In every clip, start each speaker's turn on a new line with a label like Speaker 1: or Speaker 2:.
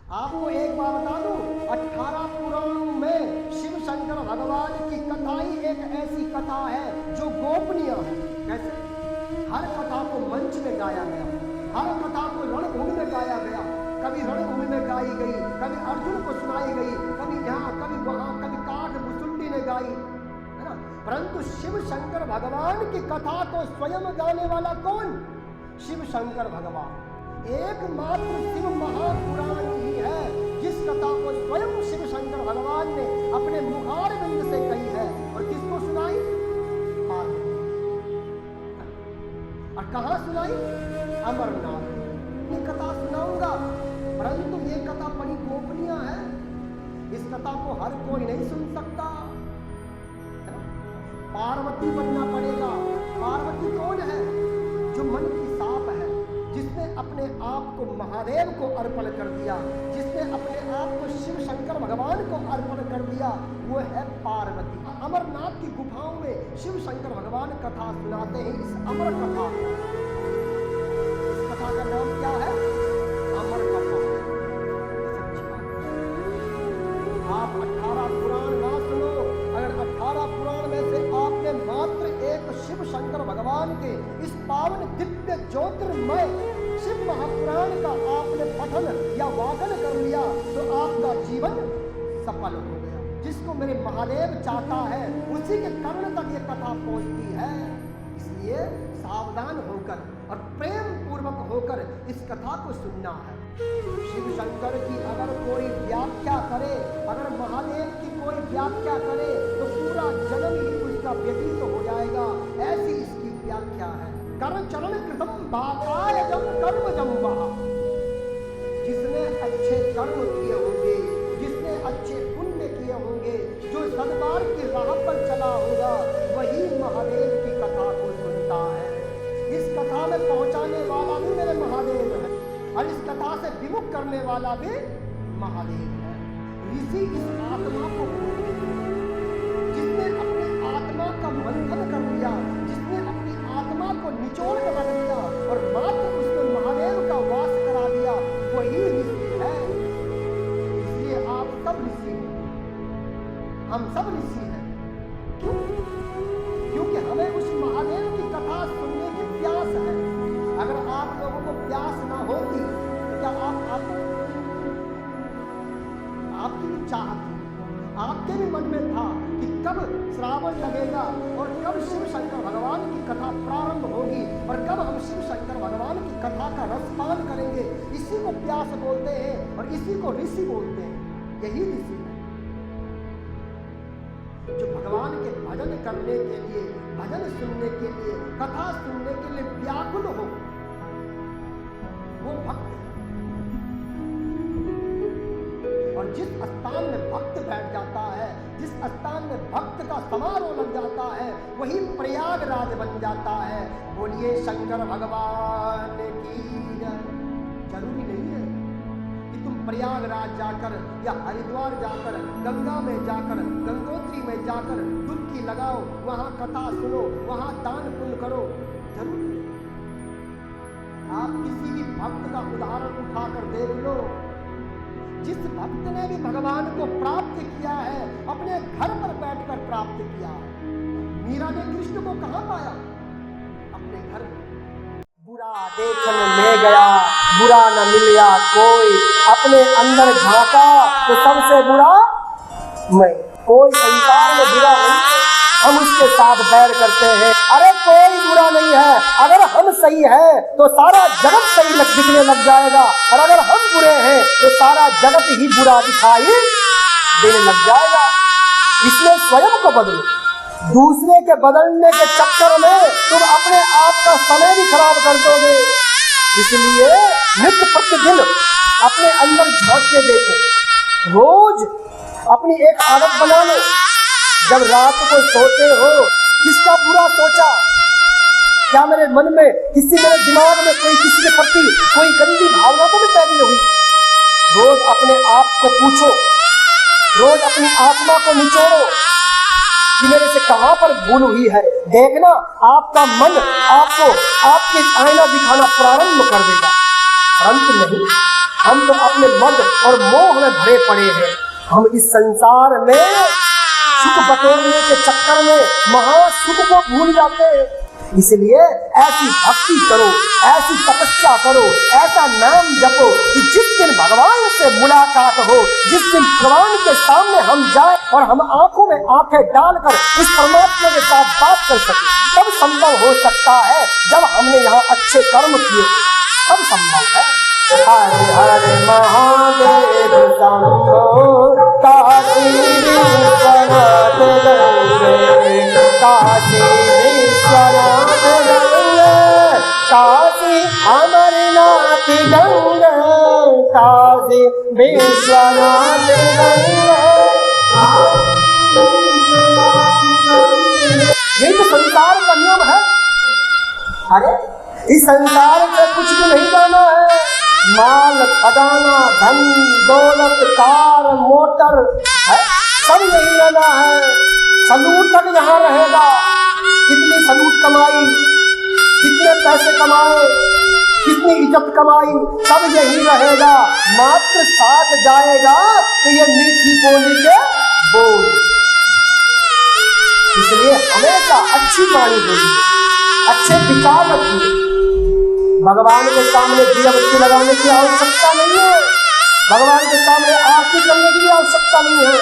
Speaker 1: आपको एक बात बता दूं, 18 पुराणों में शिव शंकर भगवान की कथा ही एक ऐसी कथा है जो गोपनीय है। कैसे? हर कथा को मंच में गाया गया, हर कथा को रणभूमि में गाया गया। कभी रणभूमि में गाई गई, कभी अर्जुन को सुनाई गई, कभी यहाँ कभी वहाँ, कभी काठ मुसुंडी ने गाई, है ना। परंतु शिव शंकर भगवान की कथा को स्वयं गाने वाला कौन? शिव शंकर भगवान। एकमात्र शिव महापुराण ही है जिस कथा को स्वयं शिव शंकर भगवान ने अपने मुखारविंद से कही है। और किसको सुनाई? पार्वती। और कहाँ सुनाई? अमरनाथ। ये कथा सुनाऊंगा, परंतु ये कथा बड़ी गोपनीय है। इस कथा को हर कोई नहीं सुन सकता, पार्वती बनना पड़ेगा। पार्वती कौन है? जो मन की साफ है, जिसने अपने आप को महादेव को अर्पण कर दिया, जिसने अपने आप को शिव शंकर भगवान को अर्पण कर दिया, वो है पार्वती। अमरनाथ की गुफाओं में शिव शंकर भगवान कथा सुनाते हैं। इस अमर कथा, इस कथा का नाम क्या है? अमर कथा। आप 18 पुराण ना सुनो, अगर 18 पुराण में से आपने मात्र एक शिव शंकर भगवान के इस पावन दिव्य ज्योतिर्मय शिव महापुराण का आपने पठन या वादन कर लिया तो आपका जीवन सफल हो गया। जिसको मेरे महादेव चाहता है उसी के कर्ण तक ये कथा पहुंचती है। इसलिए सावधान होकर और प्रेम पूर्वक होकर इस कथा को सुनना है। शिव शंकर की अगर कोई व्याख्या करे, अगर महादेव की कोई व्याख्या करे तो पूरा जन्म ही उसका व्यतीत हो जाएगा। ऐसी इसकी व्याख्या है। कर्म चरण कृतम बाकायजम कर्मजम वह। जिसने अच्छे कर्म किए होंगे, जिसने अच्छे पुण्य किए होंगे, जो सद्मार्ग की राह पर चला होगा, वही महादेव की कथा को सुनता है। इस कथा में पहुंचाने वाला भी मेरे महादेव है और इस कथा से विमुख करने वाला भी महादेव है। ऋषि इस आत्मा को जिसने अपनी आत्मा का मंथन कर लिया, जिसने अपनी आत्मा को निचोड़ कर रख दिया और मात्र उसमें महादेव का वास करा दिया, वही ऋषि है। इसलिए आप सब ऋषि हैं, हम सब ऋषि हैं। क्यों? क्योंकि हमें उस महादेव की कथा सुनने की प्यास है। अगर आप लोगों को प्यास ना होती तो क्या आपकी भी चाहत थी, आपके भी मन में था कि कब श्रावण लगेगा और कब शिव शंकर भगवान की कथा प्रारंभ होगी और कब हम शिव शंकर भगवान की कथा का रसपान करेंगे। इसी को प्यास बोलते हैं और इसी को ऋषि बोलते हैं। यही ऋषि है जो भगवान के भजन करने के लिए, भजन सुनने के लिए, कथा सुनने के लिए व्याकुल हो, वो भक्त है। और जिस स्थान में भक्त बैठ जाता है, जिस स्थान में भक्त का समारोह लग जाता है, वही प्रयागराज बन जाता है। बोलिए शंकर भगवान की जय। जरूरी नहीं है कि तुम प्रयागराज जाकर या हरिद्वार जाकर, गंगा में जाकर, गंगोत्री में जाकर डुबकी लगाओ, वहां कथा सुनो, वहां दान पुण्य करो। जरूरी नहीं। आप किसी भी भक्त का उदाहरण उठाकर देख लो। जिस भक्त ने भी भगवान को प्राप्त किया है, अपने घर पर बैठकर प्राप्त किया है। मीरा ने कृष्ण को कहां पाया? अपने घर में। बुरा देखने में गया, बुरा न मिला कोई, अपने अंदर झांका तो सबसे बुरा मैं। कोई संसार में बुरा नहीं, हम उसके साथ बैर करते हैं। अरे कोई बुरा नहीं है, अगर हम सही है तो सारा जगत सही दिखने लग जाएगा, और अगर हम बुरे हैं तो सारा जगत ही बुरा दिखाई देने लग जाएगा। इसलिए स्वयं को बदलो। दूसरे के बदलने के चक्कर में तुम अपने आप का समय भी खराब कर दोगे। इसलिए नित्य प्रतिदिन अपने अंदर झांक के देखो। रोज अपनी एक आदत बना लो। जब रात को सोते हो, किसका बुरा सोचा? क्या मेरे मन में, मेरे दिमाग में कोई किसी के प्रति कोई गंदी भावना तो नहीं पैदा हुई? रोज अपने आप को पूछो, रोज अपनी आत्मा को निचोड़ो कि मेरे से कहां पर भूल हुई है। देखना आपका मन आपको आपके आईना दिखाना प्रारंभ कर देगा। परंतु नहीं, हम तो अपने मद और मोह में भरे पड़े हैं। हम इस संसार में सुख बटोरने के चक्कर में महासुख को भूल जाते हैं। इसलिए ऐसी भक्ति करो, ऐसी तपस्या करो, ऐसा नाम जपो कि जिस दिन भगवान से मुलाकात हो, जिस दिन भगवान के सामने हम जाए और हम आंखों में आंखें डालकर उस परमात्मा के साथ बात कर सके, तब संभव हो सकता है। जब हमने यहाँ अच्छे कर्म किए तब संभव है। हरे हरे महादेव शंभो काशी विश्वनाथ गंगे, काशी विश्वनाथ गंगे, काशी अमरनाथ गंगे, काशी विश्वनाथ गंगे। यही तो संसार का नियम है। अरे इस संसार से कुछ भी नहीं जाना है। माल खजाना धन दौलत कार मोटर है, सब यही रहना है। सलूट तक यहाँ रहेगा। कितनी सलूट कमाई, कितने पैसे कमाए, कितनी इज्जत कमाई, सब यही रहेगा। मात्र साथ जाएगा तो ये मीठी बोली के बोल। इसलिए हमेशा अच्छी वाणी बोलिए, अच्छे विचार रखिए। भगवान के सामने दीयाबत्ती लगाने की आवश्यकता नहीं है। भगवान के सामने आरती करने की आवश्यकता नहीं है।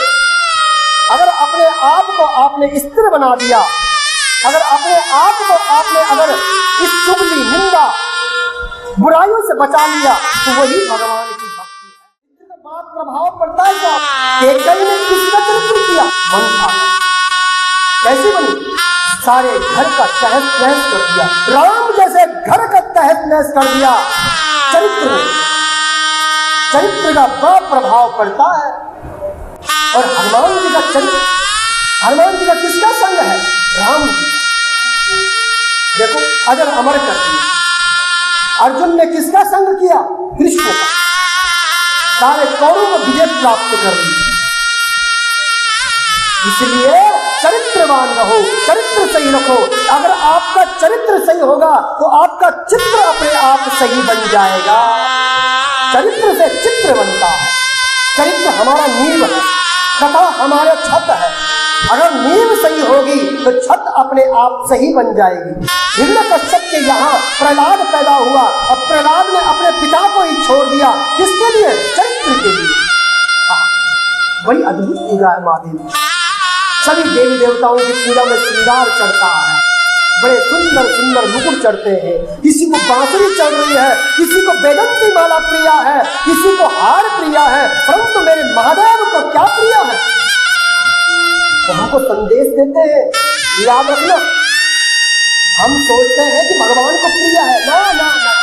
Speaker 1: अगर अपने आप को आपने स्थिर बना दिया, अगर अपने आप को आपने अगर इस चुगली निंदा बुराइयों से बचा लिया तो वही भगवान की भक्ति है। इसका बात प्रभाव पड़ता है क्या? कई ने किसका चरित्र किया? मंथा कैसे बनी? सारे घर का तहस नहस कर दिया। राम जैसे घर का तहस नहस कर दिया। चरित्र का बड़ा प्रभाव पड़ता है। और हनुमान जी का चरित्र, हनुमान जी का किसका संग है? राम जी। देखो अजर अमर कर दिया। अर्जुन ने किसका संग किया? कृष्ण का। सारे कौरवों को विजय प्राप्त कर दी। इसलिए चरित्रवान रहो, चरित्र सही रखो। अगर आपका चरित्र सही होगा तो आपका चित्र अपने आप सही बन जाएगा। चरित्र से चित्र बनता है। चरित्र हमारा नींव है, कथा हमारा छत है। अगर नींव सही होगी तो छत अपने आप सही बन जाएगी। हिरण्यकश्यप के यहाँ प्रहलाद पैदा हुआ। अब प्रहलाद ने अपने पिता को ही छोड़ दिया। किसके लिए? चरित्र के लिए। बड़ी अद्भुत पूजा है महादेव। सभी देवी देवताओं की पूजा में श्रृंगार चढ़ता है। बड़े सुंदर सुंदर मुकुट चढ़ते हैं। किसी को बांसुरी चढ़ रही है, किसी को बेदंती माला प्रिया है, किसी को हार प्रिया है, परंतु मेरे महादेव को क्या प्रिया है? तो हमको संदेश देते हैं, याद रखना। हम सोचते हैं कि भगवान को प्रिय है। ना ना ना,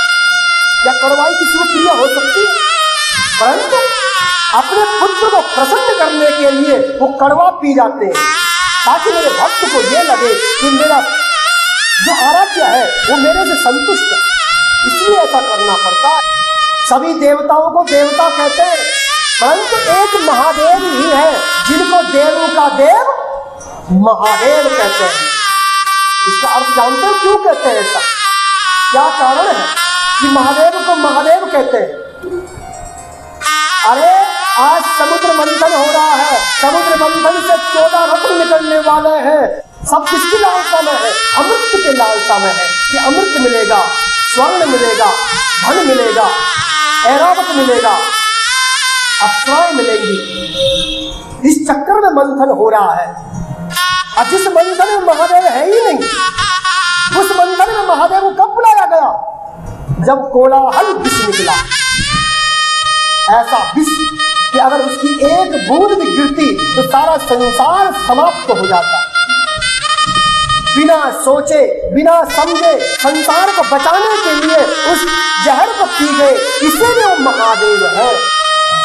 Speaker 1: क्या कड़वाई किसी को प्रिय हो सकती है? परंतु अपने पुत्र को प्रसन्न करने के लिए वो कड़वा पी जाते हैं, ताकि मेरे भक्त को ये लगे कि मेरा जो आराध्य है वो मेरे से संतुष्ट है। इसलिए ऐसा करना पड़ता है। सभी देवताओं को देवता कहते हैं, परंतु एक महादेव ही है जिनको देवों का देव महादेव कहते हैं। इसका अर्थ जानते हो क्यों कहते हैं? ऐसा क्या कारण है कि महादेव को महादेव कहते हैं? अरे आज समुद्र मंथन हो रहा है। समुद्र मंथन से 14 रत्न निकलने वाले हैं। सब किसकी लालसा में है? अमृत के लालसा में है कि अमृत मिलेगा, स्वर्ण मिलेगा, धन मिलेगा, ऐरावत मिलेगा, अप्सराएं मिलेंगी। इस चक्कर में मंथन हो रहा है। और जिस मंथन में महादेव है ही नहीं, उस मंथन में महादेव को कब बुलाया गया? जब कोलाहल विष निकला। ऐसा विष कि अगर उसकी एक बूंद भी गिरती तो सारा संसार समाप्त हो जाता। बिना सोचे बिना समझे संसार को बचाने के लिए उस जहर को पी गए। इसीलिए वो महादेव है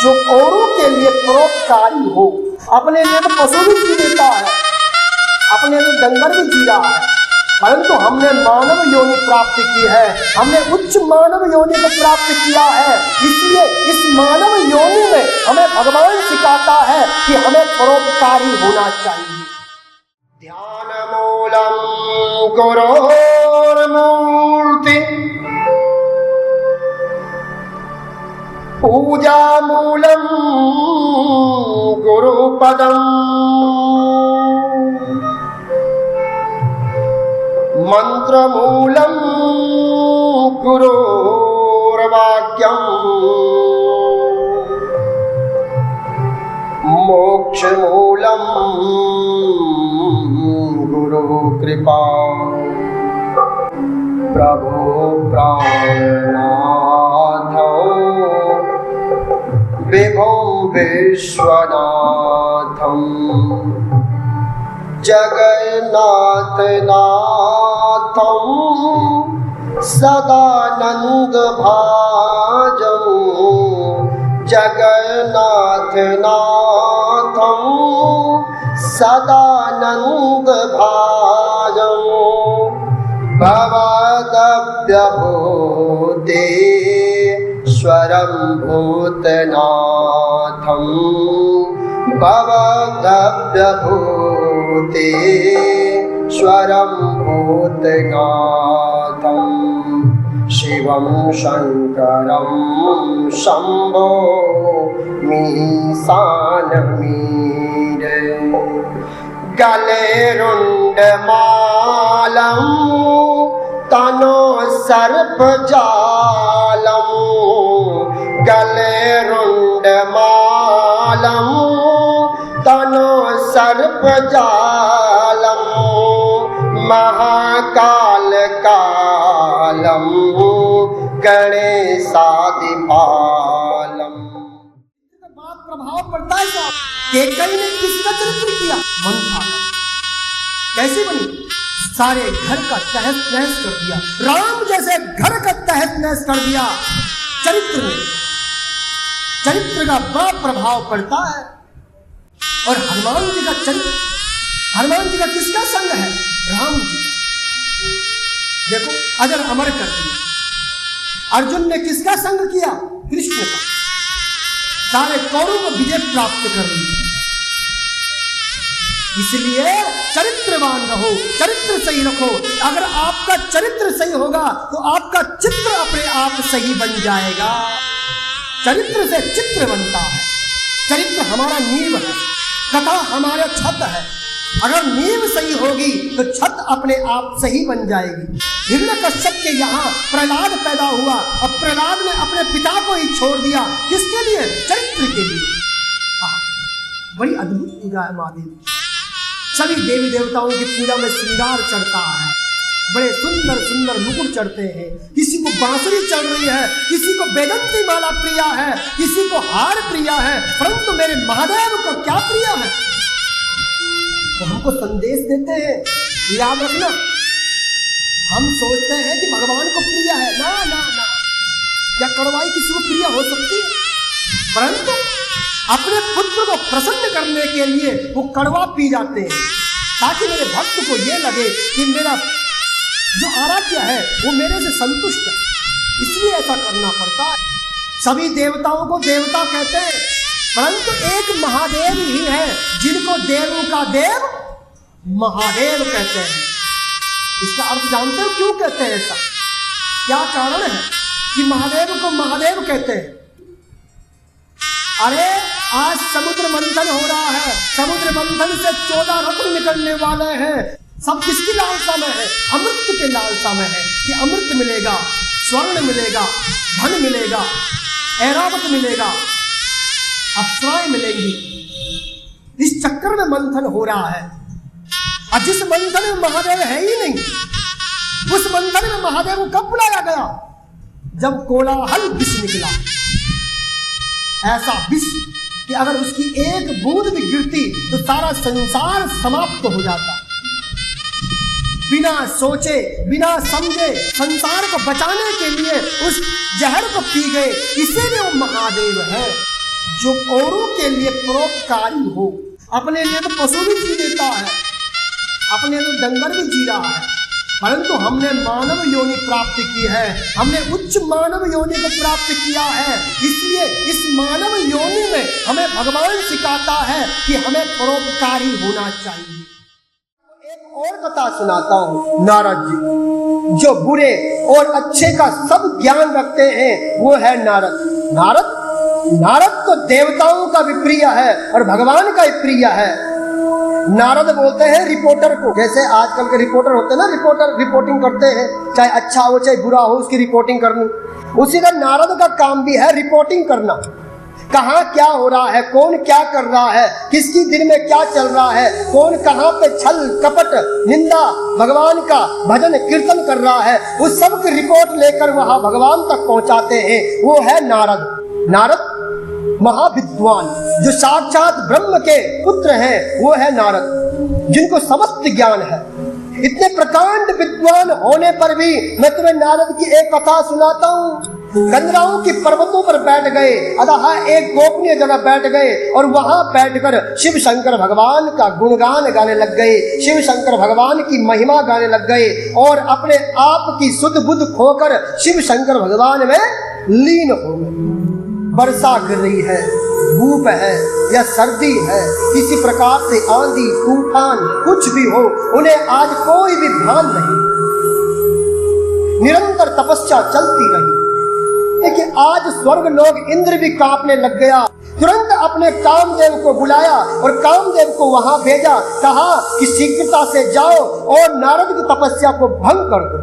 Speaker 1: जो औरों के लिए परोपकारी हो। अपने लिए तो पशु भी जी लेता है, अपने लिए डंगर भी जी रहा है, परंतु हमने मानव योनि प्राप्त की है। हमने उच्च मानव योनि को प्राप्त किया है। इसलिए इस मानव योनि में हमें भगवान सिखाता है कि हमें परोपकारी होना चाहिए। ध्यान मूलम गुरोर्मूर्ति पूजा मूलम गुरुपदम मंत्र मूलम गुरुर्वाक्यम मोक्ष मूलम गुरु कृपा प्रभो प्राणनाथो विभो विश्वनाथं जगन्नाथ नाथं सदानंद भाजं जगन्नाथ नाथं सदानंद भाजं भवदव्यभूतेश्वरं भूतनाथं भवदव्यभूतेश्वरं भूतनाथं शिवं शंकरं शंभो मीशानमीरे गले रुंडमालं तनो सर्पजालं गले रुंडमालं तनो सर्पजालं महाकाल कालं गणेशादिपालम्। बात प्रभाव पड़ता है साहब। केकई ने किसका चरित्र किया? मंथरा। कैसे बनी? सारे घर का तहस नहस कर दिया। राम जैसे घर का तहस नहस कर दिया। चरित्र में चरित्र का बड़ा प्रभाव पड़ता है। और हनुमान जी का चरित्र, हनुमान जी का किसका संग है? राम जी का। देखो अजर अमर कर दिया। अर्जुन ने किसका संग किया? कृष्ण का। सारे कौरवों को विजय प्राप्त कर ली। इसलिए चरित्रवान रहो, चरित्र सही रखो। अगर आपका चरित्र सही होगा तो आपका चित्र अपने आप सही बन जाएगा। चरित्र से चित्र बनता है। चरित्र हमारा नींव है, कथा हमारा छत है। अगर नींव सही होगी तो छत अपने आप सही बन जाएगी। हिरण्यकश्यप के यहाँ प्रहलाद पैदा हुआ और प्रहलाद ने अपने पिता को ही छोड़ दिया। किसके लिए? चरित्र के लिए। बड़ी अद्भुत पूजा है महादेव। सभी देवी देवताओं की पूजा में श्रृंगार चढ़ता है। बड़े सुंदर सुंदर मुकुट चढ़ते हैं। किसी को बांसुरी चढ़ रही है, किसी को बेदंती माला प्रिया है, किसी को हार प्रिया है, परंतु मेरे महादेव को क्या प्रिया है? तो हमको संदेश देते हैं, याद रखना। हम सोचते हैं कि भगवान को प्रिय है। ना ना ना, क्या कड़वाई किसी को प्रिय हो सकती है? परंतु अपने पुत्र को प्रसन्न करने के लिए वो कड़वा पी जाते हैं, ताकि मेरे भक्त को ये लगे कि मेरा जो आराध्य है वो मेरे से संतुष्ट है। इसलिए ऐसा करना पड़ता है। सभी देवताओं को देवता कहते हैं, परंतु एक महादेव ही है जिनको देवों का देव महादेव कहते हैं। इसका अर्थ जानते हो क्यों कहते हैं? ऐसा क्या कारण है कि महादेव को महादेव कहते हैं? अरे आज समुद्र मंथन हो रहा है। समुद्र मंथन से 14 रत्न निकलने वाले हैं। सब किसकी लालसा में है? अमृत के लालसा में है कि अमृत मिलेगा, स्वर्ण मिलेगा, धन मिलेगा, ऐरावत मिलेगा, अप्सराएं मिलेंगी। इस चक्कर में मंथन हो रहा है। और जिस मंथन में महादेव है ही नहीं, उस मंथन में महादेव को कब बुलाया गया? जब कोलाहल विष निकला। ऐसा विष कि अगर उसकी एक बूंद भी गिरती तो सारा संसार समाप्त हो जाता। बिना सोचे बिना समझे संसार को बचाने के लिए उस जहर को पी गए। इसीलिए वो महादेव है जो औरों के लिए परोपकारी हो। अपने लिए तो पशु भी जी लेता है, अपने तो डंगर भी जी रहा है, परंतु हमने मानव योनि प्राप्त की है। हमने उच्च मानव योनि को प्राप्त किया है। इसलिए इस मानव योनि में हमें भगवान सिखाता है कि हमें परोपकारी होना चाहिए। एक और कथा सुनाता हूँ। नारद जी जो बुरे और अच्छे का सब ज्ञान रखते हैं वो है नारद। नारद नारद तो देवताओं का भी प्रिय है और भगवान का भी प्रिय है। नारद बोलते हैं रिपोर्टर को, जैसे आजकल के रिपोर्टर होते हैं ना, रिपोर्टर रिपोर्टिंग करते हैं, चाहे अच्छा हो चाहे बुरा हो उसकी रिपोर्टिंग करनी। उसी तरह नारद का काम भी है रिपोर्टिंग करना। कहाँ क्या हो रहा है, कौन क्या कर रहा है, किसकी दिन में क्या चल रहा है, कौन कहाँ पे छल कपट निंदा भगवान का भजन कीर्तन कर रहा है, उस सब की रिपोर्ट लेकर वहां भगवान तक पहुंचाते हैं। वो है नारद। नारद महाविद्वान जो साक्षात ब्रह्म के पुत्र हैं, वो है नारद, जिनको समस्त ज्ञान है। इतने प्रकांड विद्वान होने पर भी मैं तुम्हें नारद की एक कथा सुनाता हूँ। गंधराओं की पर्वतों पर बैठ गए, अतः एक गोपनीय जगह बैठ गए और वहां बैठकर शिव शंकर भगवान का गुणगान गाने लग गए, शिव शंकर भगवान की महिमा गाने लग गए और अपने आप की सुध बुध खोकर शिव शंकर भगवान में लीन हो गए। वर्षा गिर रही है, धूप है या सर्दी है, किसी प्रकार से आंधी तूफान कुछ भी हो, उन्हें आज कोई भी भान नहीं। निरंतर तपस्या चलती रही। देखिए आज स्वर्ग लोग इंद्र भी कांपने लग गया। तुरंत अपने कामदेव को बुलाया और कामदेव को वहां भेजा, कहा कि शीघ्रता से जाओ और नारद की तपस्या को भंग कर दो।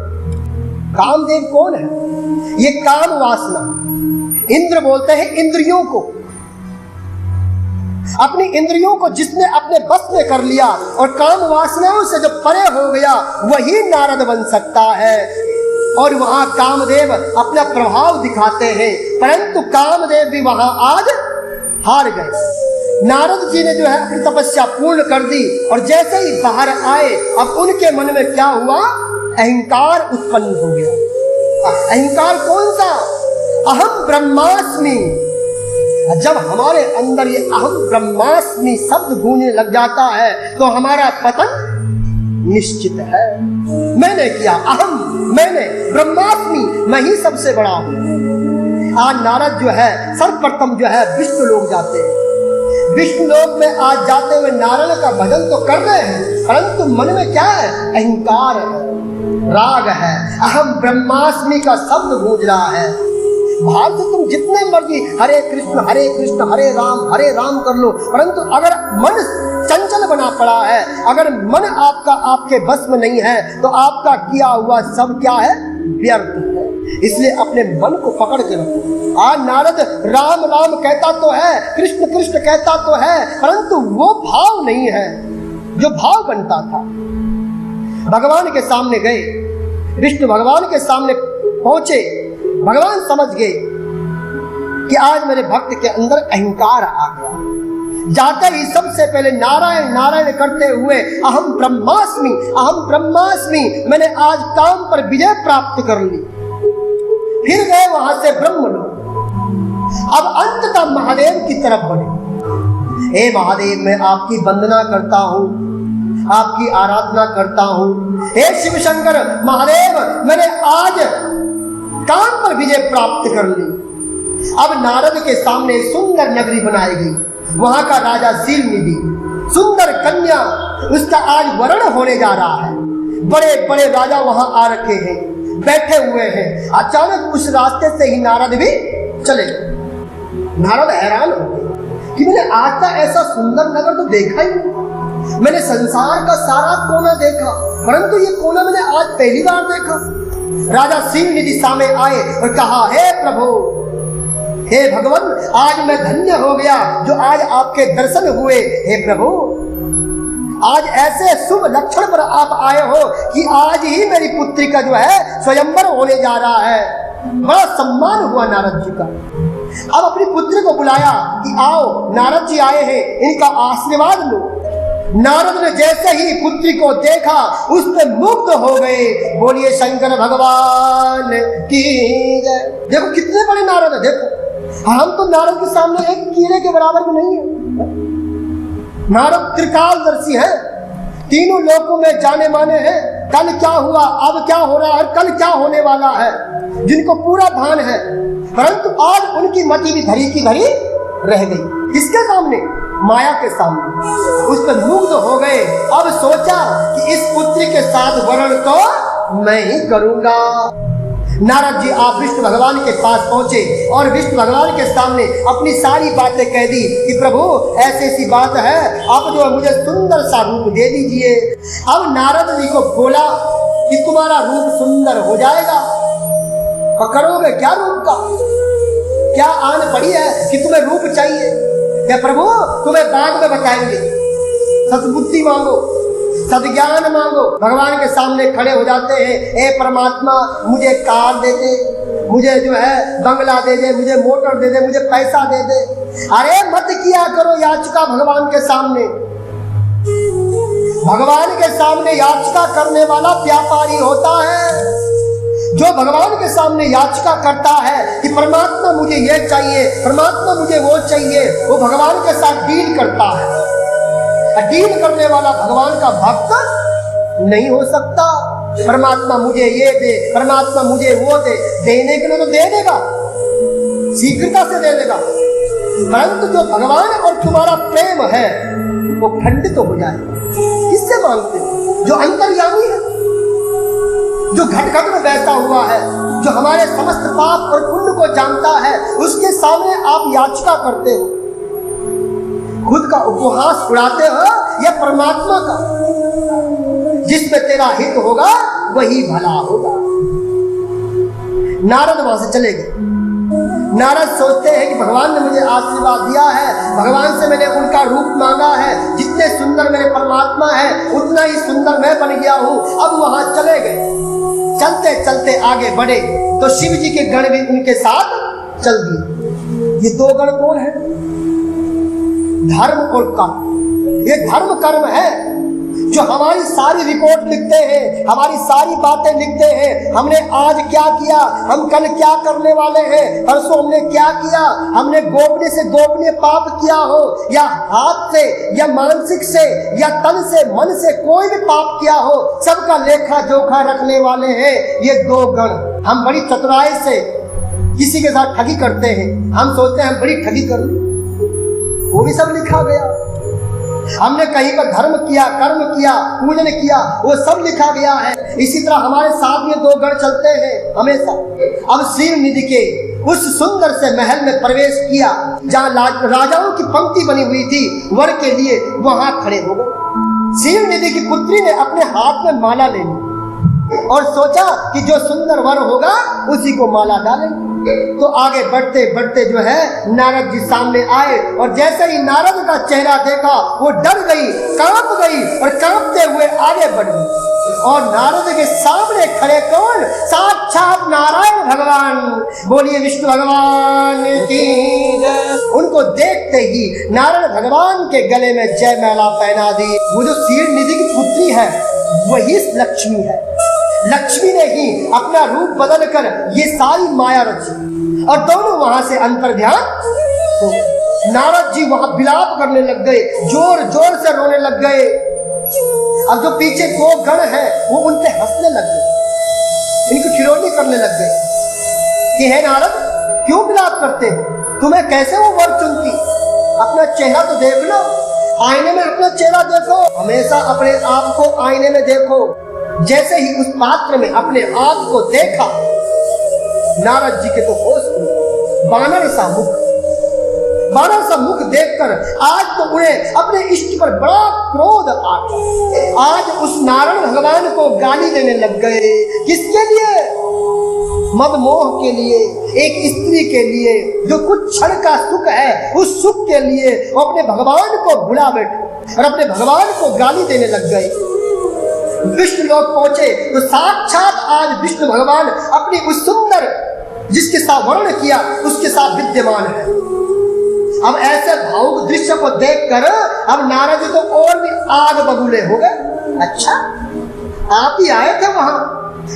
Speaker 1: कामदेव कौन है? ये काम वासना, इंद्र बोलते हैं इंद्रियों को। अपनी इंद्रियों को जिसने अपने बस में कर लिया और काम वासनाओं से जो परे हो गया, वही नारद बन सकता है। और वहां कामदेव अपना प्रभाव दिखाते हैं, परंतु कामदेव भी वहां आज हार गए। नारद जी ने जो है अपनी तपस्या पूर्ण कर दी और जैसे ही बाहर आए, अब उनके मन में क्या हुआ? अहंकार उत्पन्न हो गया। अहंकार कौन सा? अहम ब्रह्मास्मि। जब हमारे अंदर ये अहम ब्रह्मास्मि शब्द गूंजने लग जाता है तो हमारा पतन निश्चित है। मैंने किया, अहम, मैंने, ब्रह्मास्मि, मैं ही सबसे बड़ा हूं। आज नारद जो है सर्वप्रथम जो है विष्णु लोक जाते हैं। विष्णु लोक में आज जाते हुए नारायण का भजन तो कर रहे हैं, परंतु मन में क्या है? अहंकार है, राग है, अहम ब्रह्मास्मि का शब्द गूंज रहा है। बाहर से तुम जितने मर्जी हरे कृष्ण हरे राम कर लो, परंतु अगर मन चंचल बना पड़ा है, अगर मन आपका आपके बस में नहीं है, तो आपका किया हुआ सब क्या है? व्यर्थ है। इसलिए अपने मन को पकड़ के रखो। आज नारद राम राम कहता तो है, कृष्ण कृष्ण कहता तो है, परंतु वो भाव नहीं है जो भाव बनता था। भगवान के सामने गए, विष्णु भगवान के सामने पहुंचे। भगवान समझ गए कि आज मेरे भक्त के अंदर अहंकार आ गया। जाकर ही सबसे पहले नारायण नारायण करते हुए अहम ब्रह्मास्मि, मैंने आज काम पर विजय प्राप्त कर ली। फिर गए वहां से ब्रह्मलोक। अब अंततः महादेव की तरफ बढ़े। हे महादेव, मैं आपकी वंदना करता हूँ, आपकी आराधना करता हूँ। हे शिव शंकर महादेव, मैंने आज काम पर विजय प्राप्त कर ली। अब नारद के सामने सुंदर नगरी बनाई गई। वहां का राजा शीलनिधि, सुंदर कन्या, उसका आज वरण होने जा रहा है। बड़े बड़े राजा वहां आ रखे हैं, बैठे हुए हैं। अचानक उस रास्ते से ही नारद भी चले गए। नारद हैरान हो गए कि मैंने आज तक ऐसा सुंदर नगर तो देखा ही नहीं। मैंने संसार का सारा कोना देखा, परंतु ये कोना मैंने आज पहली बार देखा। राजा शीलनिधि सामने आए और कहा, हे प्रभु, हे भगवान, आज मैं धन्य हो गया जो आज आपके दर्शन हुए। हे प्रभु, आज ऐसे शुभ लक्षण पर आप आए हो कि आज ही मेरी पुत्री का जो है स्वयंवर होने जा रहा है। बड़ा सम्मान हुआ नारद जी का। अब अपनी पुत्री को बुलाया कि आओ, नारद जी आए हैं, इनका आशीर्वाद लो। नारद ने जैसे ही पुत्री को देखा, उस पे मुग्ध हो गए। बोलिए शंकर भगवान की जय। देखो कितने बड़े नारद है। देखो हम तो नारद के सामने एक कीड़े के बराबर भी नहीं है। नारद त्रिकालदर्शी है, तीनों लोकों में जाने माने हैं। कल क्या हुआ, अब क्या हो रहा है, कल क्या होने वाला है, जिनको पूरा भान है। परंतु आज उनकी मति भी धरी की धरी रह गई। किसके सामने? माया के सामने। उस पर मुग्ध हो गए। अब सोचा कि इस पुत्री के साथ वर्ण तो मैं ही करूंगा। नारद जी आप विष्णु भगवान के पास पहुंचे और विष्णु भगवान के सामने अपनी सारी बातें कह दी कि प्रभु ऐसी ऐसी बात है, आप जो मुझे सुंदर सा रूप दे दीजिए। अब नारद जी को बोला कि तुम्हारा रूप सुंदर हो जाएगा, पकड़ोगे क्या रूप का, क्या आन पड़ी है कि तुम्हें रूप चाहिए? क्या प्रभु तुम्हें बाद में बताएंगे, सद्बुद्धि मांगो, सद्ज्ञान मांगो। भगवान के सामने खड़े हो जाते हैं, ए परमात्मा मुझे कार दे दे, मुझे जो है बंगला दे दे, मुझे मोटर दे दे, मुझे पैसा दे दे। अरे मत किया करो याचिका भगवान के सामने। भगवान के सामने याचिका करने वाला व्यापारी होता है। जो भगवान के सामने याचिका करता है कि परमात्मा मुझे ये चाहिए, परमात्मा मुझे वो चाहिए, वो भगवान के साथ डील करता है। डील करने वाला भगवान का भक्त नहीं हो सकता। परमात्मा मुझे ये दे, परमात्मा मुझे वो दे, देने के लिए तो दे देगा, शीघ्रता से दे देगा, परंतु जो भगवान और तुम्हारा प्रेम है वो खंडित हो जाएगा। किससे मांगते हो? जो अंतर्यामी है, जो घट घट में बैठा हुआ है, जो हमारे समस्त पाप और पुण्य को जानता है, उसके सामने आप याचिका करते हो। खुद का उपहास उड़ाते हो या परमात्मा का? जिसमें तेरा हित होगा वही भला होगा। नारद वहां से चले गए। नारद सोचते हैं कि भगवान ने मुझे आशीर्वाद दिया है, भगवान से मैंने उनका रूप मांगा है, जितने सुंदर मेरे परमात्मा है उतना ही सुंदर मैं बन गया हूं। अब वहां चले गए। चलते चलते आगे बढ़े तो शिव जी के गण भी उनके साथ चल दिए। ये दो गण कौन है? धर्म और कर्म। ये धर्म कर्म है जो हमारी सारी रिपोर्ट लिखते हैं, हमारी सारी बातें लिखते हैं। हमने आज क्या किया, हम कल क्या करने वाले हैं, परसों हमने क्या किया, हमने गोपनीय से गोपनीय पाप किया हो या हाथ से या मानसिक से या तन से मन से कोई भी पाप किया हो, सबका लेखा जोखा रखने वाले हैं ये दो गण। हम बड़ी चतुराई से किसी के साथ ठगी करते हैं, हम सोचते हैं हम बड़ी ठगी कर ली, वो भी सब लिखा गया। हमने कहीं पर धर्म किया, कर्म किया, पूजन किया, वो सब लिखा गया है। इसी तरह हमारे साथ ये दो गण चलते हैं हमेशा। अब शिव निधि के उस सुंदर से महल में प्रवेश किया जहाँ राजाओं की पंक्ति बनी हुई थी वर के लिए, वहां खड़े हो गए। शिव निधि की पुत्री ने अपने हाथ में माला ले ली और सोचा कि जो सुंदर वर होगा उसी को माला डालेंगे। तो आगे बढ़ते बढ़ते जो है नारद जी सामने आए और जैसे ही नारद का चेहरा देखा वो डर गई, कांप गई और कांपते हुए आगे बढ़ गई। और नारद के सामने खड़े कौन? साक्षात नारायण भगवान। बोलिए विष्णु भगवान की। उनको देखते ही नारायण भगवान के गले में जय माला पहना दी। वो जो क्षीर निधि की पुत्री है वही लक्ष्मी है। लक्ष्मी ने ही अपना रूप बदलकर ये सारी माया रची और दोनों वहां से अंतर ध्यान। तो नारद जी वहां विलाप करने लग गए, जोर जोर से रोने लग गए। अब जो पीछे दो गण हैं वो उन पे हंसने लग गए, इनको खिलौनी करने लग गए कि हे नारद क्यों विलाप करते हो, तुम्हें कैसे वो वर चुनती, अपना चेहरा तो देख लो, आईने में अपना चेहरा देखो, हमेशा अपने आप को आईने में देखो। जैसे ही उस पात्र में अपने आप को देखा नारद जी के तो होश उड़े। बानर सा मुख देखकर आज तो उन्हें अपने इष्ट पर बड़ा क्रोध आ गया। आज उस नारायण भगवान को गाली देने लग गए। किसके लिए? मद मोह के लिए, एक स्त्री के लिए जो कुछ क्षण का सुख है, उस सुख के लिए वो अपने भगवान को भुला बैठे और अपने भगवान को गाली देने लग गए। विष्णु लोक पहुंचे तो साक्षात आज विष्णु भगवान अपनी उस सुंदर जिसके साथ वर्ण किया उसके साथ विद्यमान है। अब ऐसे भावुक दृश्य को देखकर अब नारद जी तो और भी आग बबूले हो गए। अच्छा आप ही आए थे वहां,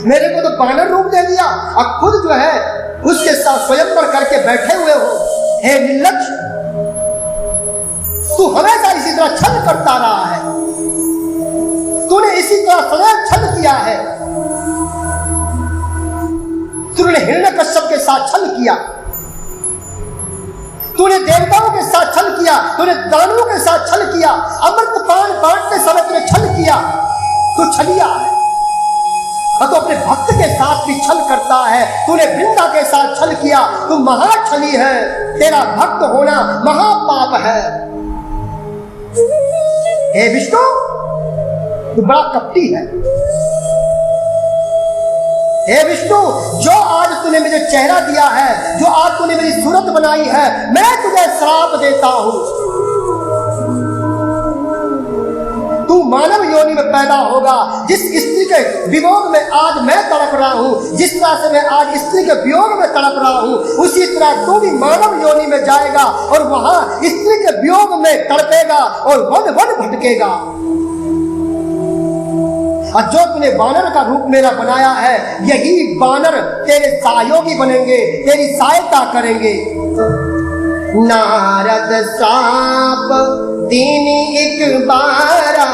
Speaker 1: मेरे को तो बानर रूप दे दिया, अब खुद जो है उसके साथ स्वयंवर करके बैठे हुए हो। हे निर्लज्ज, तू हमेशा इसी तरह छल करता रहा है, तूने इसी तरह सदैव छल किया है। तूने हिरण्यकश्यप के साथ छल किया, तूने देवताओं के साथ छल किया, तूने दानवों के साथ छल किया, अमृत पान बांटते समय तूने छल किया। तू छलिया है। और तू अपने भक्त के साथ भी छल करता है। तूने वृंदा के साथ छल किया, तू महाछली है। तेरा भक्त होना महापाप है। हे विष्णु, तू बड़ा कपटी है। हे विष्णु, जो आज तूने मुझे चेहरा दिया है, जो आज तूने मेरी सूरत बनाई है, मैं तुझे श्राप देता हूं। तू मानव योनि में पैदा होगा। जिस स्त्री के वियोग में आज मैं तड़प रहा हूँ, जिस तरह से मैं आज स्त्री के वियोग में तड़प रहा हूँ, उसी तरह तू भी मानव योनि में जाएगा और वहां स्त्री के वियोग में तड़पेगा और वन वन भटकेगा। और जो तूने वानर का रूप मेरा बनाया है, यही वानर तेरे सहयोगी बनेंगे, तेरी सहायता करेंगे। नारद साप दीनी एक बारा,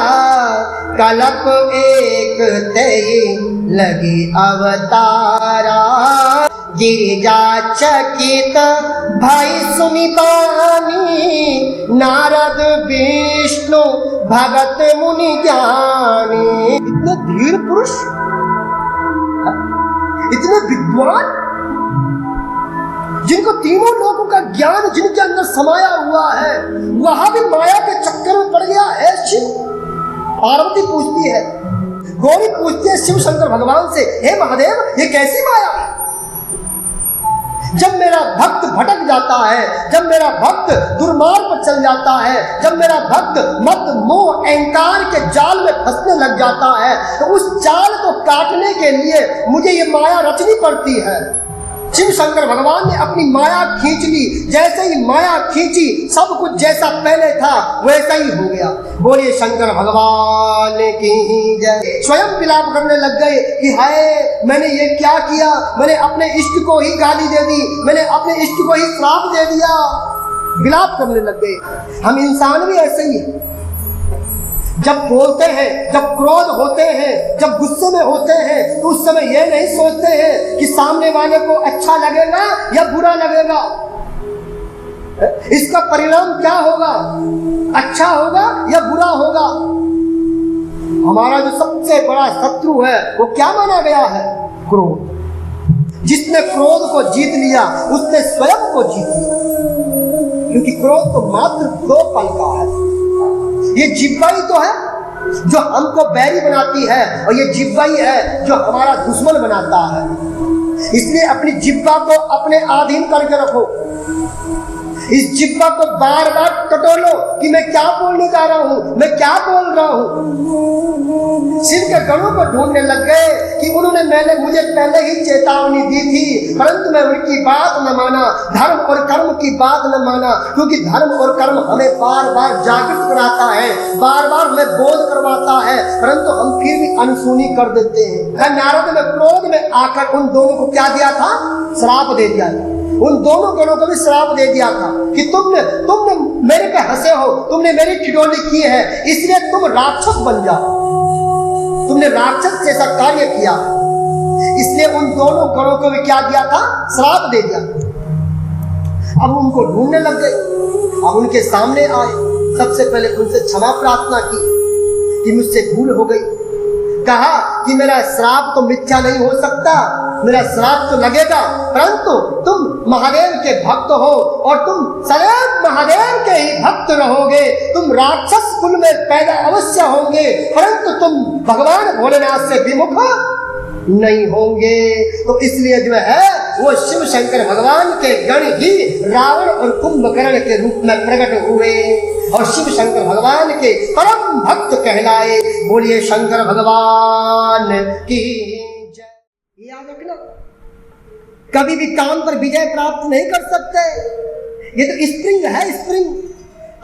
Speaker 1: कलप एक तेई लगी अवतारा। गिरिजा चकित भाई सुनी बानी, नारद विष्णु भगत मुनि ज्ञानी। इतने धीर पुरुष, इतने विद्वान, जिनको तीनों लोगों का ज्ञान जिनके अंदर समाया हुआ है, वहां भी माया के चक्कर में पड़ गया है शिव। पार्वती पूछती है, गौरी पूछती है शिव शंकर भगवान से, हे महादेव, ये कैसी माया है? जब मेरा भक्त भटक जाता है, जब मेरा भक्त दुर्मार्ग पर चल जाता है, जब मेरा भक्त मत मोह अहंकार के जाल में फंसने लग जाता है, तो उस जाल को काटने के लिए मुझे ये माया रचनी पड़ती है। शिव शंकर भगवान ने अपनी माया खींच ली। जैसे ही माया खींची, सब कुछ जैसा पहले था वैसा ही हो गया। बोलिए शंकर भगवान की जय। स्वयं विलाप करने लग गए कि हाय, मैंने ये क्या किया, मैंने अपने इष्ट को ही गाली दे दी, मैंने अपने इष्ट को ही श्राप दे दिया। विलाप करने लग गए। हम इंसान भी ऐसे ही हैं। जब बोलते हैं, जब क्रोध होते हैं, जब गुस्से में होते हैं, तो उस समय ये नहीं सोचते हैं कि सामने वाले को अच्छा लगेगा या बुरा लगेगा, इसका परिणाम क्या होगा, अच्छा होगा या बुरा होगा। हमारा जो सबसे बड़ा शत्रु है वो क्या माना गया है? क्रोध। जिसने क्रोध को जीत लिया उसने स्वयं को जीत लिया, क्योंकि क्रोध तो मात्र 2 पल का है। ये जिह्वा ही तो है जो हमको बैरी बनाती है, और ये जिह्वा ही है जो हमारा दुश्मन बनाता है। इसलिए अपनी जिह्वा को अपने अधीन करके रखो। इस जिह्वा को बार बार टटोलो कि मैं क्या बोलने जा रहा हूँ, मैं क्या बोल रहा हूँ। शिव के गणों को ढूंढने लग गए कि उन्होंने मुझे पहले ही चेतावनी दी थी, परंतु मैं उनकी बात न माना, धर्म और कर्म की बात न माना, क्योंकि धर्म और कर्म हमें बार बार जागृत कराता है, बार बार हमें बोध करवाता है, परंतु हम फिर भी अनसुनी कर देते हैं। नारद ने क्रोध में आकर उन दोनों को क्या दिया था? श्राप दे दिया था। उन दोनों गणों को भी श्राप दे दिया था कि तुमने मेरे पे हंसे हो, तुमने मेरी ठिठोली की है, इसलिए तुम राक्षस बन जाओ। तुमने राक्षस जैसा कार्य किया, इसलिए उन दोनों गणों को भी क्या दिया था? श्राप दे दिया। अब उनको ढूंढने लग गए। अब उनके सामने आए। सबसे पहले उनसे क्षमा प्रार्थना की कि मुझसे भूल हो गई। कहा कि मेरा श्राप तो मिथ्या नहीं हो सकता, मेरा श्राप तो लगेगा, परंतु तुम महादेव के भक्त हो और तुम सदैव महादेव के ही भक्त रहोगे। तुम राक्षस कुल में पैदा अवश्य होंगे, परंतु तुम भगवान भोलेनाथ से विमुख नहीं होंगे। तो इसलिए जो है वो शिव शंकर भगवान के गण ही रावण और कुंभकर्ण के रूप में प्रकट हुए और शिव शंकर भगवान के परम भक्त कहलाए। बोलिए शंकर भगवान की जय। याद रखना, कभी भी काम पर विजय प्राप्त नहीं कर सकते। ये तो स्प्रिंग है, स्प्रिंग।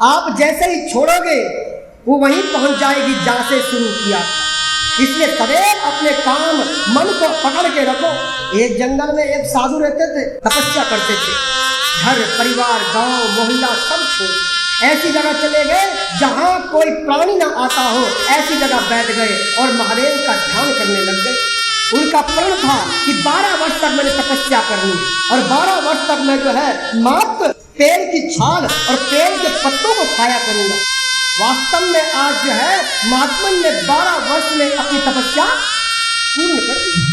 Speaker 1: आप जैसे ही छोड़ोगे वो वहीं पहुंच जाएगी जहां से शुरू किया। इसलिए सदैव अपने काम मन को पकड़ के रखो। एक जंगल में एक साधु रहते थे, तपस्या करते थे। घर परिवार गांव मोहल्ला सब छोड़ ऐसी जगह चले गए जहां कोई प्राणी ना आता हो, ऐसी जगह बैठ गए और महादेव का ध्यान करने लग गए। उनका प्रण था कि 12 वर्ष तक मैंने तपस्या करनी और 12 वर्ष तक मैं जो है मात्र पेड़ की छाल और पेड़ के पत्तों को खाया करूंगा। वास्तव में आज जो है महात्मा ने 12 वर्ष में अपनी तपस्या पूर्ण कर दी।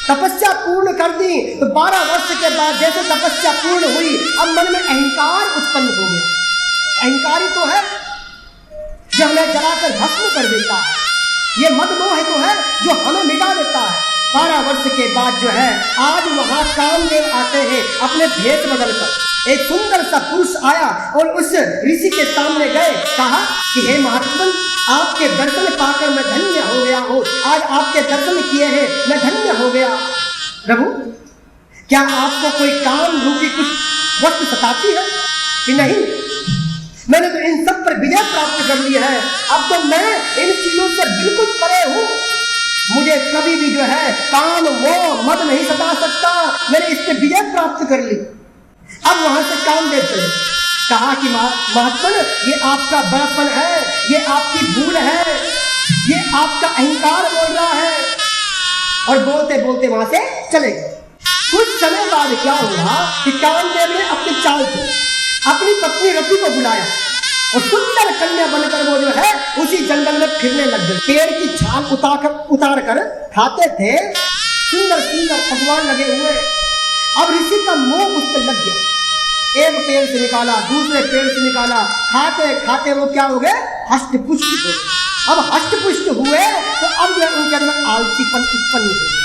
Speaker 1: तपस्या पूर्ण कर दी तो 12 वर्ष के बाद जैसे तपस्या पूर्ण हुई, अब मन में अहंकार उत्पन्न हो गया। अहंकार ही तो है जो हमें जलाकर भस्म कर देता है। ये मद मोह तो है जो हमें मिटा देता है। 12 वर्ष के बाद जो है आज वहां कामदेव आते हैं अपने भेष बदलकर। एक सुंदर सा पुरुष आया और उस ऋषि के सामने गए, कहा कि हे महात्मन, आपके दर्शन पाकर मैं धन्य हो गया हूँ। आज आपके दर्शन किए हैं, मैं धन्य हो गया। प्रभु, क्या आपको कोई काम रूपी कुछ वस्तु सताती है कि नहीं? मैंने तो इन सब पर विजय प्राप्त कर ली है। अब तो मैं इन चीजों से बिल्कुल परे हूँ। मुझे कभी भी जो है काम मोह मद नहीं सता सकता। मैंने इस पे विजय प्राप्त कर ली। अब वहां से कामदेव चले, कहा कि महात्मन, ये आपका बड़प्पन है, ये आपकी भूल है, ये आपका अहंकार बोल रहा है। और बोलते बोलते वहां से चले गए। कुछ समय बाद क्या हुआ कि कामदेव ने अपनी चाल से अपनी पत्नी रति को बुलाया और सुंदर कन्या बनकर वो जो है उसी जंगल में फिरने लग गए। पेड़ की छाल उतार कर खाते थे, सुंदर सुंदर पकवान लगे हुए। अब ऋषि का मोह उस पर लग गया। एक पेड़ से निकाला, दूसरे पेड़ से निकाला, खाते खाते वो क्या हो गए, हष्ट पुष्ट हो गए। अब हष्ट पुष्ट हुए तो अब जो उनके अंदर आलसीपन उत्पन्न हो गया।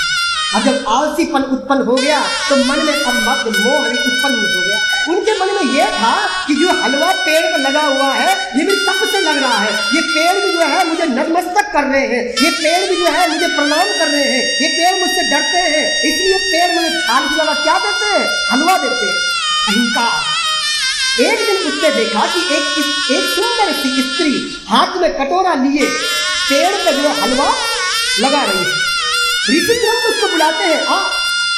Speaker 1: अब जब आलसीपन उत्पन्न हो गया तो मन में अब मद मोह भी उत्पन्न हो गया। उनके मन में यह था कि जो हलवा पेड़ पर लगा हुआ है ये भी तप से लग रहा है, ये पेड़ भी जो है मुझे नतमस्तक कर रहे हैं, ये पेड़ भी जो है मुझे प्रणाम कर रहे हैं, ये पेड़ मुझसे डरते हैं, इसलिए पेड़ मुझे छाल की जगह क्या देते हैं, हलवा देते हैं। अहंकार। एक दिन उसने देखा कि एक सुंदर सी स्त्री हाथ में कटोरा लिए पेड़ पर जो हलवा लगा रही है। ऋषि तुरंत उसको बुलाते हैं,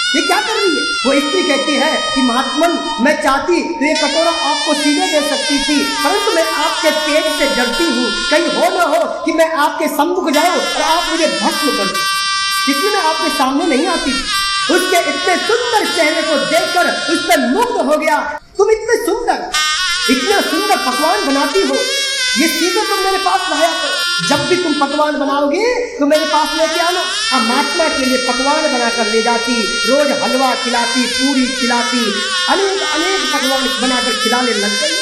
Speaker 1: ये क्या कर रही है? वो स्त्री कहती है कि महात्मन, मैं चाहती तो ये कटोरा आपको सीधे दे सकती थी, परंतु मैं आपके पेट से डरती हूँ, कहीं हो ना हो कि मैं आपके सम्मुख जाऊं और आप मुझे भस्म कर दें, इसलिए मैं आपके सामने नहीं आती। उसके इतने सुंदर चेहरे को देखकर उस पर मुग्ध हो गया। तुम इतने सुंदर पकवान बनाती हो, ये सीधे तुम मेरे पास लाया करो। जब भी तुम पकवान बनाओगे तो मेरे पास लेके आना। अब महात्मा के लिए पकवान बनाकर ले जाती, रोज हलवा खिलाती, पूरी खिलाती, अनेक पकवान बनाकर खिलाने लग गई।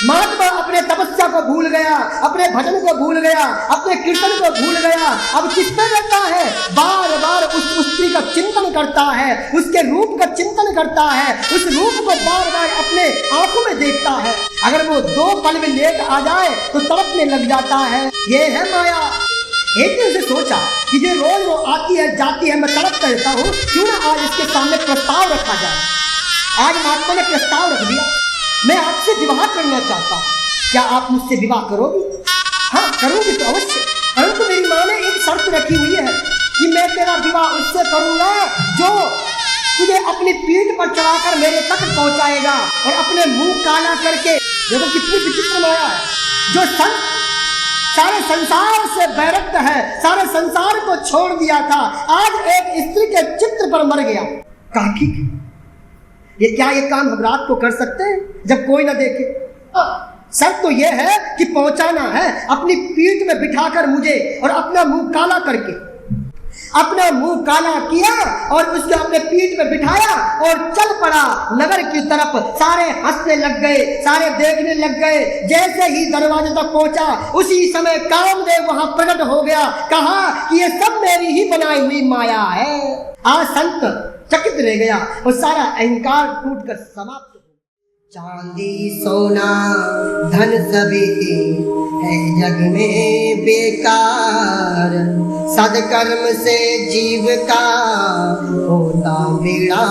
Speaker 1: महात्मा अपने तपस्या को भूल गया, अपने भजन को भूल गया, अपने कीर्तन को भूल गया। अब किस पे रहता है? बार बार उस स्त्री का चिंतन करता है, उसके रूप का चिंतन करता है, उस रूप को बार बार अपने आंखों में देखता है। अगर वो 2 पल में लेट आ जाए तो तड़पने लग जाता है। ये है माया। एक दिन से सोचा कि जो रोज वो आती है जाती है, मैं तड़पता रहता हूँ, क्यों ना आज इसके सामने प्रस्ताव रखा जाए। आज महात्मा ने प्रस्ताव रख दिया, मैं आपसे विवाह करना चाहता हूँ, क्या आप मुझसे विवाह करोगी? हाँ, करूंगी तो अवश्य, परंतु मेरी माँ ने एक शर्त रखी हुई है कि मैं तेरा विवाह उससे करूंगा जो तुझे अपनी पीठ पर चढ़ाकर मेरे तक पहुंचाएगा और अपने मुंह काला करके, देखो कितनी विचित्र माया है, जो सारे संसार से बैरक्त है, सारे संसार को छोड़ दिया था, आज एक स्त्री के चित्र पर मर गया। कहा ठीक, ये क्या ये काम हम रात को कर सकते हैं जब कोई ना देखे? शर्त तो यह है कि पहुंचाना है, अपनी पीठ में बिठाकर मुझे, और अपना मुंह काला करके, अपना मुंह काला किया और उसको अपने पीठ में बिठाया और चल पड़ा नगर की तरफ। सारे हंसने लग गए, सारे देखने लग गए। जैसे ही दरवाजे तक पहुंचा उसी समय कामदेव वहां प्रकट हो गया। कहा कि ये सब मेरी ही बनाई हुई माया है। आज संत चकित रह गया और सारा अहंकार टूटकर समाप्त हो। चांदी सोना धन सभी है जग में बेकार, सदकर्म से जीव का होता बेड़ा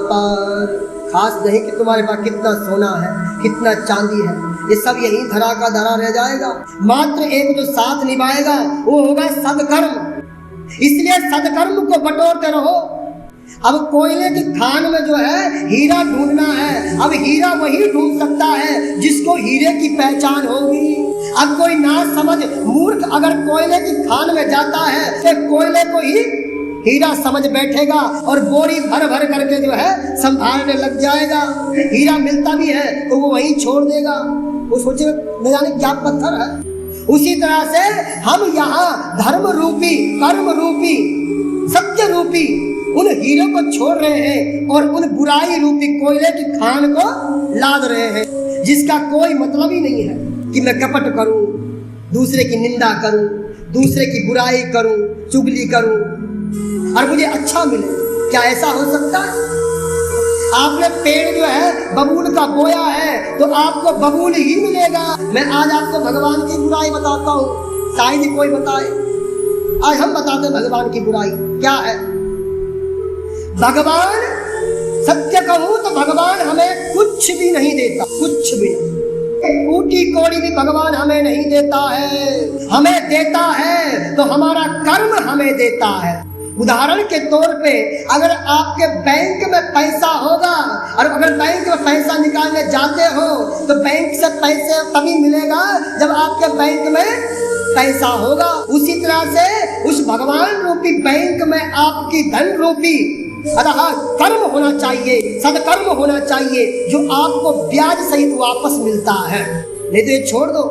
Speaker 1: पार। खास नहीं कि तुम्हारे पास कितना सोना है, कितना चांदी है, ये सब यही धरा का धरा रह जाएगा। मात्र एक जो साथ निभाएगा वो होगा सदकर्म। इसलिए सदकर्म को बटोरते रहो। अब कोयले की खान में जो है हीरा ढूंढना है, अब हीरा वही ढूंढ सकता है जिसको हीरे की पहचान होगी। अब कोई ना समझ मूर्ख अगर कोयले की खान में जाता है तो कोयले को ही हीरा समझ बैठेगा और बोरी भर भर करके जो है संभालने लग जाएगा। हीरा मिलता भी है तो वो वहीं छोड़ देगा, वो सोचे न जाने क्या पत्थर है। उसी तरह से हम यहाँ धर्म रूपी कर्म रूपी सत्य रूपी उन हीरो को छोड़ रहे हैं और उन बुराई रूपी कोयले की खान को लाद रहे हैं, जिसका कोई मतलब ही नहीं है कि मैं कपट करूं, दूसरे की निंदा करूं, दूसरे की बुराई करूं, चुगली करूं और मुझे अच्छा मिले। क्या ऐसा हो सकता है? आपने पेड़ जो है बबूल का बोया है तो आपको बबूल ही मिलेगा। मैं आज आपको भगवान की बुराई बताता हूँ, शायद ही कोई बताए। आज हम बताते हैं भगवान की बुराई क्या है। भगवान, सत्य कहूं तो भगवान हमें कुछ भी नहीं देता, कुछ भी नहीं। कूटी कोड़ी भी भगवान हमें नहीं देता है। हमें देता है तो हमारा कर्म हमें देता है। उदाहरण के तौर पे अगर आपके बैंक में पैसा होगा और अगर बैंक में पैसा निकालने जाते हो तो बैंक से पैसे तभी मिलेगा जब आपके बैंक में पैसा होगा। उसी तरह से उस भगवान रूपी बैंक में आपकी धन रूपी अतः कर्म होना चाहिए, सदकर्म होना चाहिए जो आपको ब्याज सहित वापस मिलता है। नहीं तो ये छोड़ दो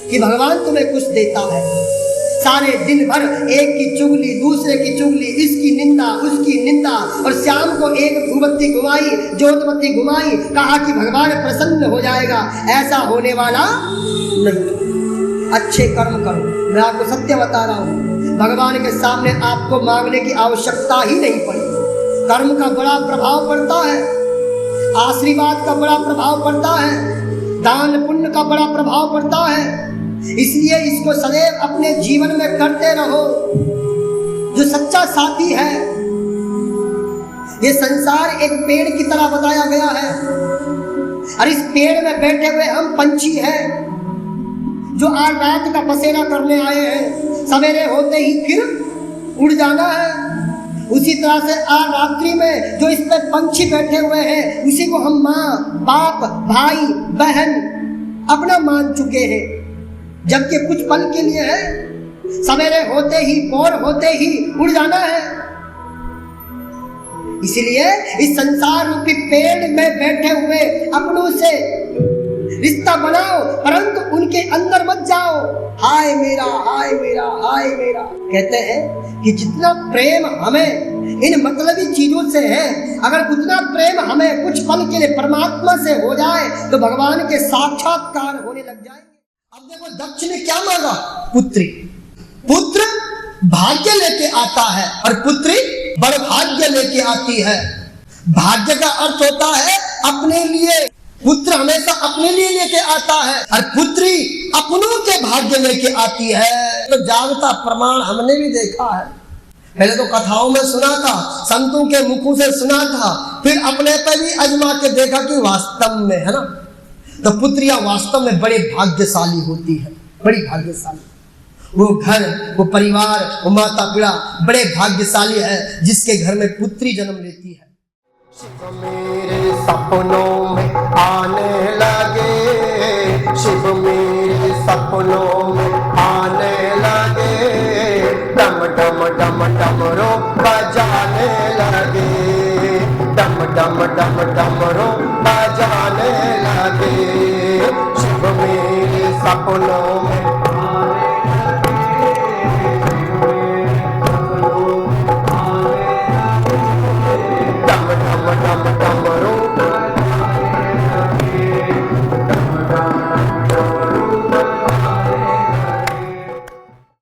Speaker 1: कि भगवान तुम्हें कुछ देता है। सारे दिन भर एक की चुगली, दूसरे की चुगली, इसकी निंदा, उसकी निंदा, और शाम को एक धूपबत्ती घुमाई, ज्योतबत्ती घुमाई, कहा कि भगवान प्रसन्न हो जाएगा। ऐसा होने वाला नहीं। अच्छे कर्म करो। मैं आपको सत्य बता रहा हूँ, भगवान के सामने आपको मांगने की आवश्यकता ही नहीं पड़ी। कर्म का बड़ा प्रभाव पड़ता है, आशीर्वाद का बड़ा प्रभाव पड़ता है, दान पुण्य का बड़ा प्रभाव पड़ता है। इसलिए इसको सदैव अपने जीवन में करते रहो। जो सच्चा साथी है, ये संसार एक पेड़ की तरह बताया गया है और इस पेड़ में बैठे हुए हम पंछी हैं जो आज रात का बसेरा करने आए हैं। सवेरे होते ही फिर उड़ जाना है। उसी तरह से आज रात्रि में जो इस पर पंछी बैठे हुए हैं, उसी को हम माँ, बाप, भाई, बहन अपना मान चुके हैं, जबकि कुछ पल के लिए है। सवेरे होते ही, भोर होते ही उड़ जाना है। इसलिए इस संसार रूपी पेड़ में बैठे हुए अपनों से रिश्ता बनाओ, परंतु उनके अंदर मत जाओ। हाय मेरा, हाय मेरा, हाय मेरा। कहते हैं कि जितना प्रेम हमें इन मतलबी चीजों से है, अगर उतना प्रेम हमें कुछ पल के लिए परमात्मा से हो जाए तो भगवान के साक्षात्कार होने लग जाएंगे। अब देखो, दक्ष ने क्या मांगा? पुत्री। पुत्र भाग्य लेके आता है और पुत्री बड़ भाग्य लेके आती है। भाग्य का अर्थ होता है अपने लिए। पुत्र हमेशा अपने लिए लेके आता है और पुत्री अपनों के भाग्य लेके आती है। तो जागता प्रमाण हमने भी देखा है। पहले तो कथाओं में सुना था, संतों के मुखों से सुना था, फिर अपने पर भी आजमा के देखा कि वास्तव में है ना, तो पुत्रियां वास्तव में बड़े भाग्यशाली होती है, बड़ी भाग्यशाली। वो घर, वो परिवार, वो माता पिता बड़े भाग्यशाली है जिसके घर में पुत्री जन्म लेती है।
Speaker 2: शिव मेरे सपनों में आने लगे, शिव मेरे सपनों में आने लगे, डम डम डम डमरू बजाने लगे, डम डम डम डमरू बजाने लगे। शिव मेरे सपनों